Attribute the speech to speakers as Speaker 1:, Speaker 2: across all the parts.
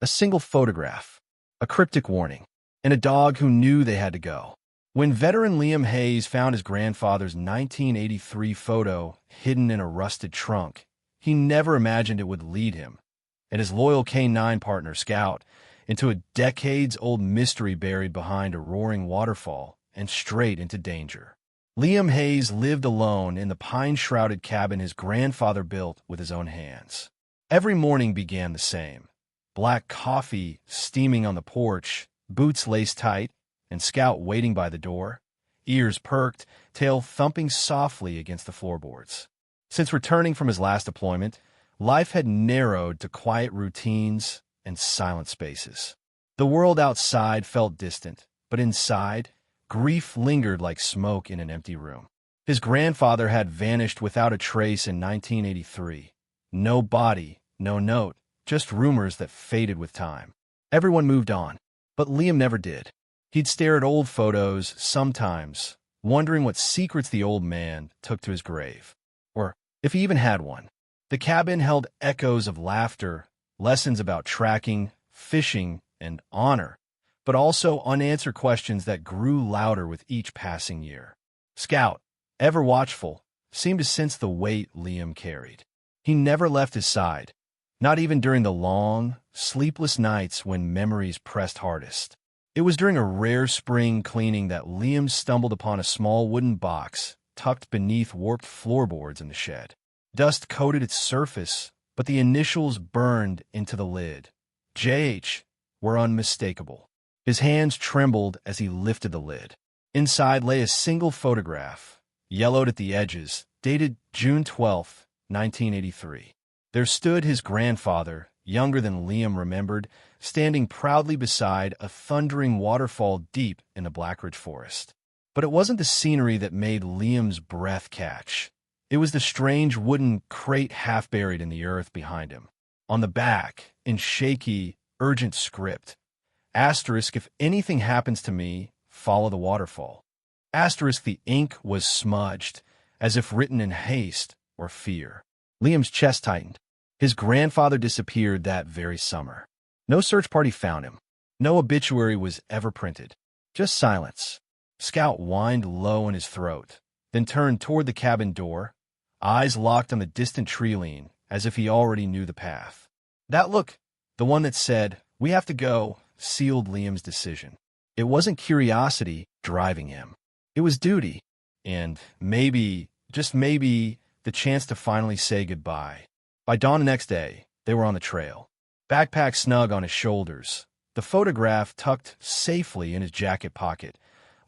Speaker 1: A single photograph, a cryptic warning, and a dog who knew they had to go. When veteran Liam Hayes found his grandfather's 1983 photo hidden in a rusted trunk, he never imagined it would lead him, and his loyal K-9 partner, Scout, into a decades-old mystery buried behind a roaring waterfall and straight into danger. Liam Hayes lived alone in the pine-shrouded cabin his grandfather built with his own hands. Every morning began the same. Black coffee steaming on the porch, boots laced tight, and Scout waiting by the door, ears perked, tail thumping softly against the floorboards. Since returning from his last deployment, life had narrowed to quiet routines and silent spaces. The world outside felt distant, but inside, grief lingered like smoke in an empty room. His grandfather had vanished without a trace in 1983. No body, no note, just rumors that faded with time. Everyone moved on, but Liam never did. He'd stare at old photos, sometimes, wondering what secrets the old man took to his grave, or if he even had one. The cabin held echoes of laughter, lessons about tracking, fishing, and honor, but also unanswered questions that grew louder with each passing year. Scout, ever watchful, seemed to sense the weight Liam carried. He never left his side, not even during the long, sleepless nights when memories pressed hardest. It was during a rare spring cleaning that Liam stumbled upon a small wooden box tucked beneath warped floorboards in the shed. Dust coated its surface, but the initials burned into the lid. J.H. were unmistakable. His hands trembled as he lifted the lid. Inside lay a single photograph, yellowed at the edges, dated June 12, 1983. There stood his grandfather, younger than Liam remembered, standing proudly beside a thundering waterfall deep in the Blackridge forest. But it wasn't the scenery that made Liam's breath catch. It was the strange wooden crate half buried in the earth behind him. On the back, in shaky, urgent script, asterisk, if anything happens to me, follow the waterfall. Asterisk, the ink was smudged, as if written in haste or fear. Liam's chest tightened. His grandfather disappeared that very summer. No search party found him. No obituary was ever printed. Just silence. Scout whined low in his throat, then turned toward the cabin door, eyes locked on the distant tree lean, as if he already knew the path. That look, the one that said, "We have to go," sealed Liam's decision. It wasn't curiosity driving him. It was duty, and maybe, just maybe, the chance to finally say goodbye. By dawn the next day, they were on the trail. Backpack snug on his shoulders, the photograph tucked safely in his jacket pocket,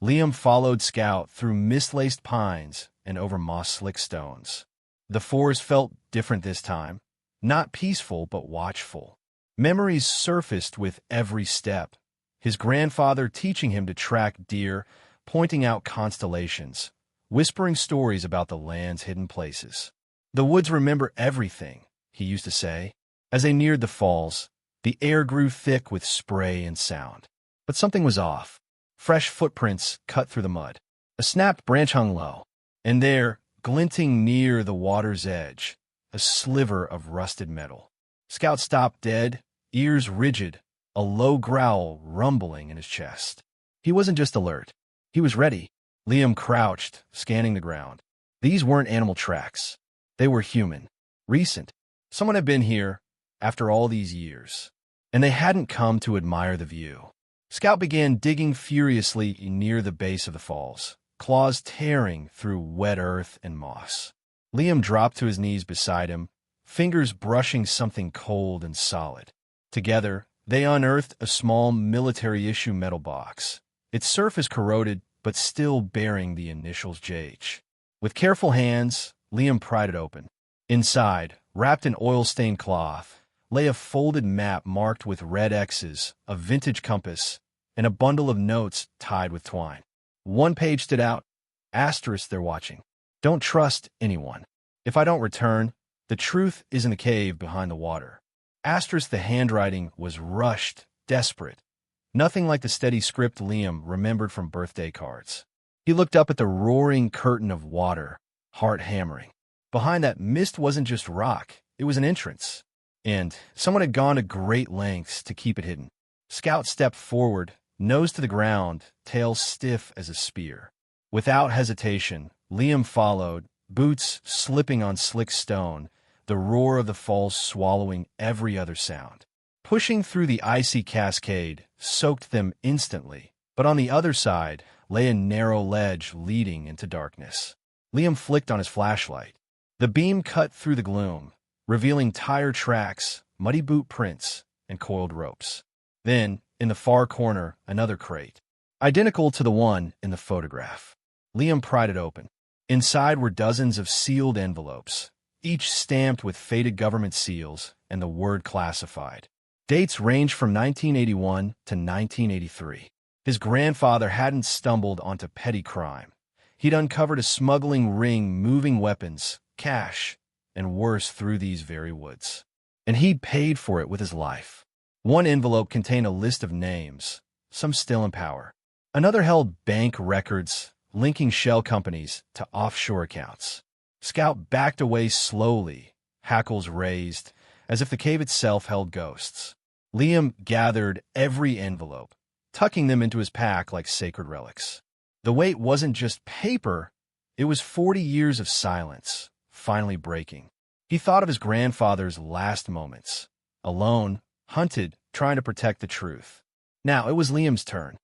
Speaker 1: Liam followed Scout through mislaced pines and over moss-slick stones. The forest felt different this time, not peaceful but watchful. Memories surfaced with every step, his grandfather teaching him to track deer, pointing out constellations, whispering stories about the land's hidden places. "The woods remember everything," he used to say. As they neared the falls, the air grew thick with spray and sound. But something was off. Fresh footprints cut through the mud. A snapped branch hung low, and there, glinting near the water's edge, a sliver of rusted metal. Scout stopped dead, ears rigid, a low growl rumbling in his chest. He wasn't just alert. He was ready. Liam crouched, scanning the ground. These weren't animal tracks. They were human, recent. Someone had been here after all these years, and they hadn't come to admire the view. Scout began digging furiously near the base of the falls, claws tearing through wet earth and moss. Liam dropped to his knees beside him, fingers brushing something cold and solid. Together, they unearthed a small military-issue metal box, its surface corroded but still bearing the initials JH. With careful hands, Liam pried it open. Inside, wrapped in oil-stained cloth, lay a folded map marked with red X's, a vintage compass, and a bundle of notes tied with twine. One page stood out. Asterisk, they're watching. Don't trust anyone. If I don't return, the truth is in the cave behind the water. Asterisk, the handwriting was rushed, desperate. Nothing like the steady script Liam remembered from birthday cards. He looked up at the roaring curtain of water, heart hammering. Behind that mist wasn't just rock, it was an entrance. and someone had gone to great lengths to keep it hidden. Scout stepped forward, nose to the ground, tail stiff as a spear. Without hesitation, Liam followed, boots slipping on slick stone, the roar of the falls swallowing every other sound. Pushing through the icy cascade soaked them instantly, but on the other side lay a narrow ledge leading into darkness. Liam flicked on his flashlight. The beam cut through the gloom, revealing tire tracks, muddy boot prints, and coiled ropes. Then, in the far corner, another crate, identical to the one in the photograph. Liam pried it open. Inside were dozens of sealed envelopes, each stamped with faded government seals and the word classified. Dates ranged from 1981 to 1983. His grandfather hadn't stumbled onto petty crime. He'd uncovered a smuggling ring moving weapons, cash, and worse through these very woods. And he'd paid for it with his life. One envelope contained a list of names, some still in power. Another held bank records, linking shell companies to offshore accounts. Scout backed away slowly, hackles raised, as if the cave itself held ghosts. Liam gathered every envelope, tucking them into his pack like sacred relics. The weight wasn't just paper, it was 40 years of silence, finally breaking. He thought of his grandfather's last moments, alone, hunted, trying to protect the truth. Now it was Liam's turn.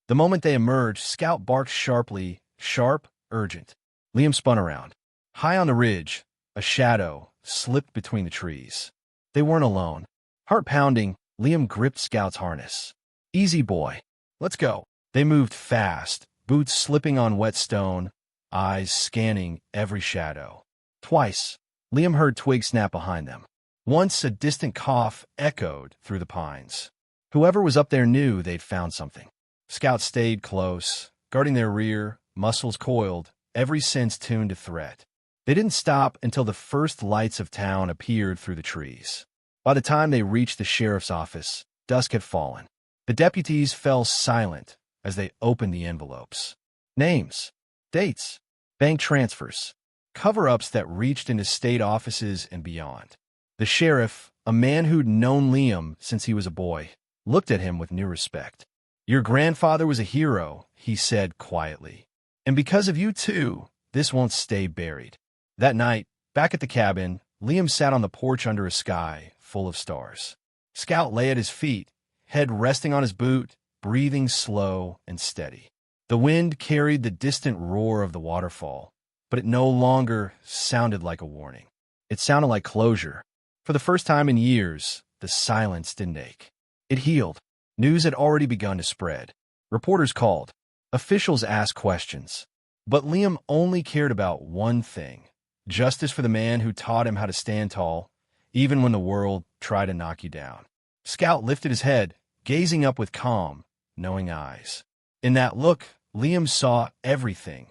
Speaker 1: The moment they emerged, Scout barked sharply, sharp, urgent. Liam spun around. High on the ridge, a shadow slipped between the trees. They weren't alone. Heart pounding, Liam gripped Scout's harness. Easy, boy. Let's go. They moved fast, boots slipping on wet stone, eyes scanning every shadow. Twice, Liam heard twigs snap behind them. Once a distant cough echoed through the pines. Whoever was up there knew they'd found something. Scout stayed close, guarding their rear, muscles coiled, every sense tuned to threat. They didn't stop until the first lights of town appeared through the trees. By the time they reached the sheriff's office, dusk had fallen. The deputies fell silent as they opened the envelopes. Names, dates, bank transfers, cover-ups that reached into state offices and beyond. The sheriff, a man who'd known Liam since he was a boy, looked at him with new respect. Your grandfather was a hero, he said quietly. And because of you too, this won't stay buried. That night, back at the cabin, Liam sat on the porch under a sky full of stars. Scout lay at his feet, head resting on his boot, breathing slow and steady. The wind carried the distant roar of the waterfall, but it no longer sounded like a warning. It sounded like closure. For the first time in years, the silence didn't ache. It healed. News had already begun to spread. Reporters called. Officials asked questions. But Liam only cared about one thing: justice for the man who taught him how to stand tall, even when the world tried to knock you down. Scout lifted his head, gazing up with calm, knowing eyes. In that look, Liam saw everything: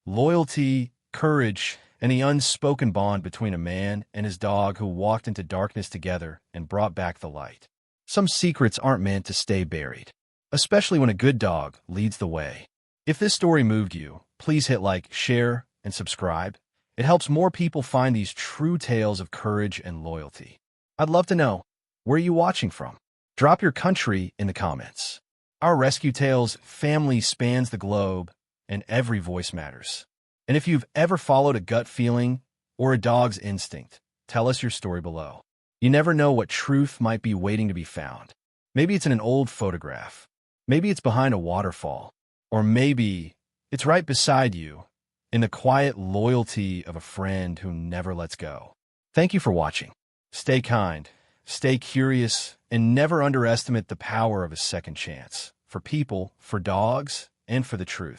Speaker 1: loyalty, courage, and the unspoken bond between a man and his dog who walked into darkness together and brought back the light. Some secrets aren't meant to stay buried, especially when a good dog leads the way. If this story moved you, please hit like, share, and subscribe. It helps more people find these true tales of courage and loyalty. I'd love to know, where are you watching from? Drop your country in the comments. Our Rescue Tales family spans the globe, and every voice matters. And if you've ever followed a gut feeling or a dog's instinct, tell us your story below. You never know what truth might be waiting to be found. Maybe it's in an old photograph. Maybe it's behind a waterfall. Or maybe it's right beside you, in the quiet loyalty of a friend who never lets go. Thank you for watching. Stay kind, stay curious, and never underestimate the power of a second chance. For people, for dogs, and for the truth.